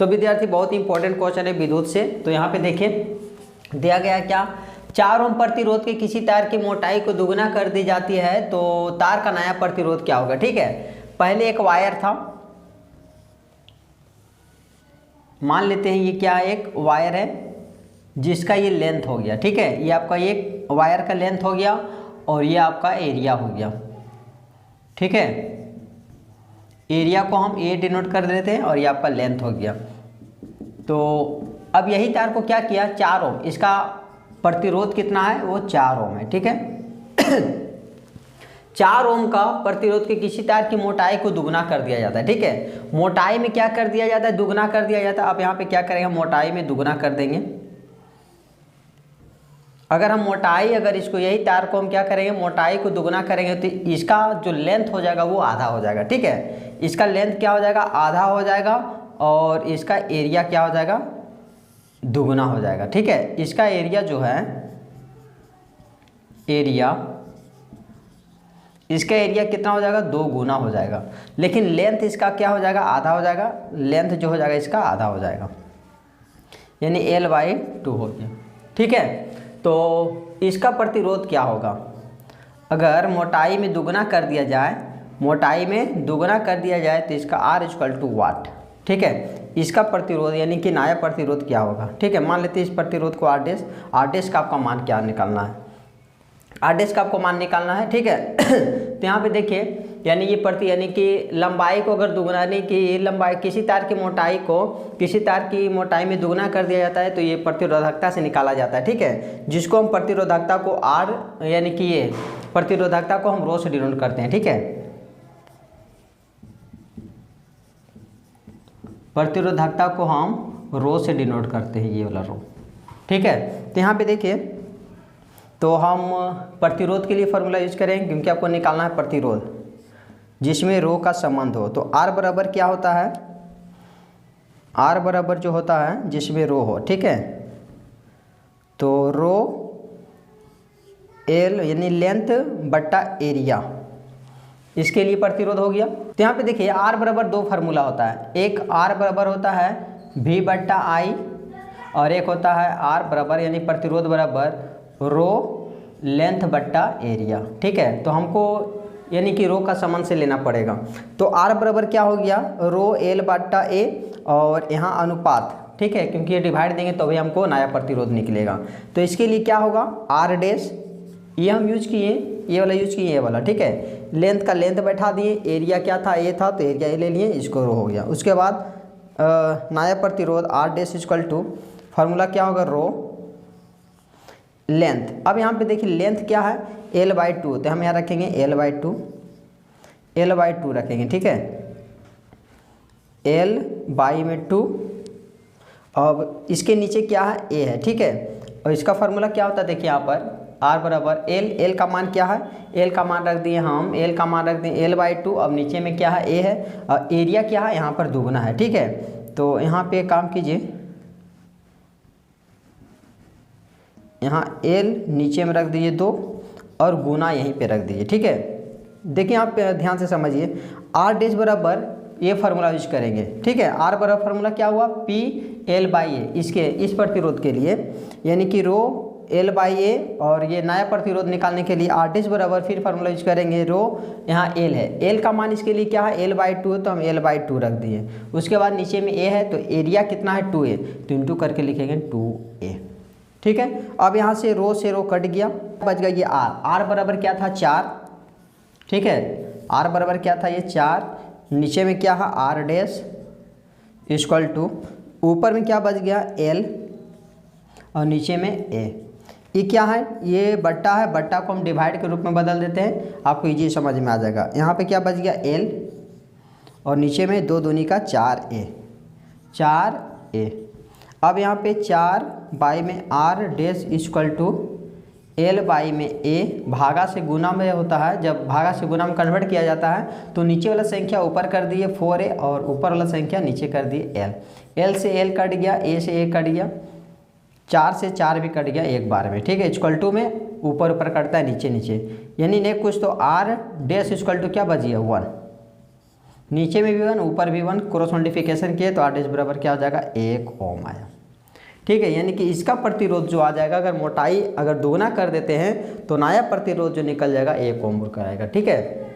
तो विद्यार्थी बहुत ही इंपॉर्टेंट क्वेश्चन है विद्युत से। तो यहाँ पे देखिए दिया गया क्या, 4 ओम प्रतिरोध के किसी तार की मोटाई को दुगना कर दी जाती है तो तार का नया प्रतिरोध क्या होगा। ठीक है, पहले एक वायर था, मान लेते हैं ये क्या है, एक वायर है जिसका ये लेंथ हो गया। ठीक है, ये आपका एक वायर का लेंथ हो गया और ये आपका एरिया हो गया। ठीक है, एरिया को हम ए डिनोट कर देते हैं और ये आपका लेंथ हो गया। तो अब यही तार को क्या किया, 4 ओम, इसका प्रतिरोध कितना है, वो 4 ओम है। ठीक है 4 ओम का प्रतिरोध के किसी तार की मोटाई को दुगना कर दिया जाता है। ठीक है, मोटाई में क्या कर दिया जाता है, दुगना कर दिया जाता है। अब यहाँ पे क्या करेंगे, मोटाई में दुगना कर देंगे। अगर हम मोटाई, अगर इसको यही तार को हम क्या करेंगे, मोटाई को दुगना करेंगे तो इसका जो लेंथ हो जाएगा वो आधा हो जाएगा। ठीक है, इसका लेंथ क्या हो जाएगा, आधा हो जाएगा और इसका एरिया क्या हो जाएगा, दुगना हो जाएगा। ठीक है, इसका एरिया जो है, इसका एरिया कितना हो जाएगा, 2 गुना हो जाएगा। लेकिन लेंथ इसका क्या हो जाएगा, आधा हो जाएगा। लेंथ जो हो जाएगा इसका आधा हो जाएगा, यानी L/2 हो गया। ठीक है, तो इसका प्रतिरोध क्या होगा, अगर मोटाई में दुगना कर दिया जाए, मोटाई में दुगना कर दिया जाए तो इसका R = वाट। ठीक है, इसका प्रतिरोध यानी कि नया प्रतिरोध क्या होगा। ठीक है, मान लेते हैं इस प्रतिरोध को R' का आपका मान क्या निकालना है, R' का आपको मान निकालना है। ठीक है तो यहाँ पे देखिए, यानी ये यानी कि लंबाई को अगर दुगना, यानी कि लंबाई, किसी तार की मोटाई को किसी तार की मोटाई में दुगना कर दिया जाता है तो ये प्रतिरोधकता से निकाला जाता है। ठीक है, जिसको हम प्रतिरोधकता को R, यानी कि ये प्रतिरोधकता को हम रो से डिनोट करते हैं। ठीक है, प्रतिरोधकता को हम रो से डिनोट करते हैं, ये वाला रो। ठीक है, तो यहाँ पे देखिए, तो हम प्रतिरोध के लिए फॉर्मूला यूज करेंगे क्योंकि आपको निकालना है प्रतिरोध जिसमें रो का संबंध हो। तो R बराबर क्या होता है, R बराबर जो होता है जिसमें रो हो। ठीक है, तो रो L यानी लेंथ बट्टा एरिया, इसके लिए प्रतिरोध हो गया। तो यहाँ पे देखिए R बराबर 2 फार्मूला होता है, एक R बराबर होता है V/I और एक होता है R बराबर यानी प्रतिरोध बराबर रो लेंथ बट्टा एरिया। ठीक है, तो हमको यानी कि रो का संबंध से लेना पड़ेगा। तो R बराबर क्या हो गया, रो L/A और यहाँ अनुपात। ठीक है, क्योंकि ये डिवाइड देंगे तो भी हमको नया प्रतिरोध निकलेगा। तो इसके लिए क्या होगा, R', ये हम यूज किए, ये वाला यूज किए, ये वाला। ठीक है, लेंथ का लेंथ बैठा दिए, एरिया क्या था, ए था तो एरिया ए ले लिए, इसको रो हो गया। उसके बाद नया प्रतिरोध R' = फार्मूला क्या होगा, रो लेंथ। अब यहाँ पे देखिए लेंथ क्या है, L/2, तो हम यहाँ रखेंगे L/2 रखेंगे। ठीक है, L/2। अब इसके नीचे क्या है, A है। ठीक है, और इसका फार्मूला क्या होता है, देखिए यहाँ पर R बराबर L का मान क्या है, L का मान रख दिए हम, L का मान रख दिए L/2। अब नीचे में क्या है, A है और एरिया क्या है, यहाँ पर दुगना है। ठीक है, तो यहाँ पे काम कीजिए, यहाँ L नीचे में रख दीजिए 2 और गुना यहीं पे रख दीजिए। ठीक है, देखिए आप ध्यान से समझिए, R' बराबर ये फार्मूला यूज करेंगे। ठीक है, R बराबर फार्मूला क्या हुआ, P/A, इसके इस प्रतिरोध के लिए, यानी कि रो L/A और ये नया प्रतिरोध निकालने के लिए R' बराबर फिर फार्मूला यूज करेंगे, रो यहाँ L है, L का मान इसके लिए क्या है, L/2, तो हम L/2 रख दिए। उसके बाद नीचे में A है तो एरिया कितना है, 2A, तो इंटू करके लिखेंगे 2A। ठीक है, अब यहाँ से रो कट गया, बच गया ये R बराबर क्या था, 4। ठीक है, R बराबर क्या था, ये 4। नीचे में क्या है, R' = ऊपर में क्या बच गया, L और नीचे में A। ये क्या है, ये बट्टा है, बट्टा को हम डिवाइड के रूप में बदल देते हैं, आपको इजी समझ में आ जाएगा। यहाँ पे क्या बच गया, L और नीचे में 2 दूनी का 4A। अब यहाँ पे 4 बाई में R' = L बाई में A, भागा से गुना में होता है, जब भागा से गुना में कन्वर्ट किया जाता है तो नीचे वाला संख्या ऊपर कर दिए 4A और ऊपर वाला संख्या नीचे कर दिए L। L से L कट गया, A से A कट गया, 4 से 4 भी कट गया एक बार में। ठीक है, = में ऊपर ऊपर कटता है, नीचे नीचे, यानी नहीं कुछ तो R' = क्या बच गया, 1। नीचे में भी 1 ऊपर भी 1, क्रॉस मल्टीप्लिकेशन किए तो R डैश बराबर क्या हो जाएगा 1 ओम आया। ठीक है, यानी कि इसका प्रतिरोध जो आ जाएगा, अगर मोटाई अगर दोगुना कर देते हैं तो नया प्रतिरोध जो निकल जाएगा 1 ओम कराएगा। ठीक है।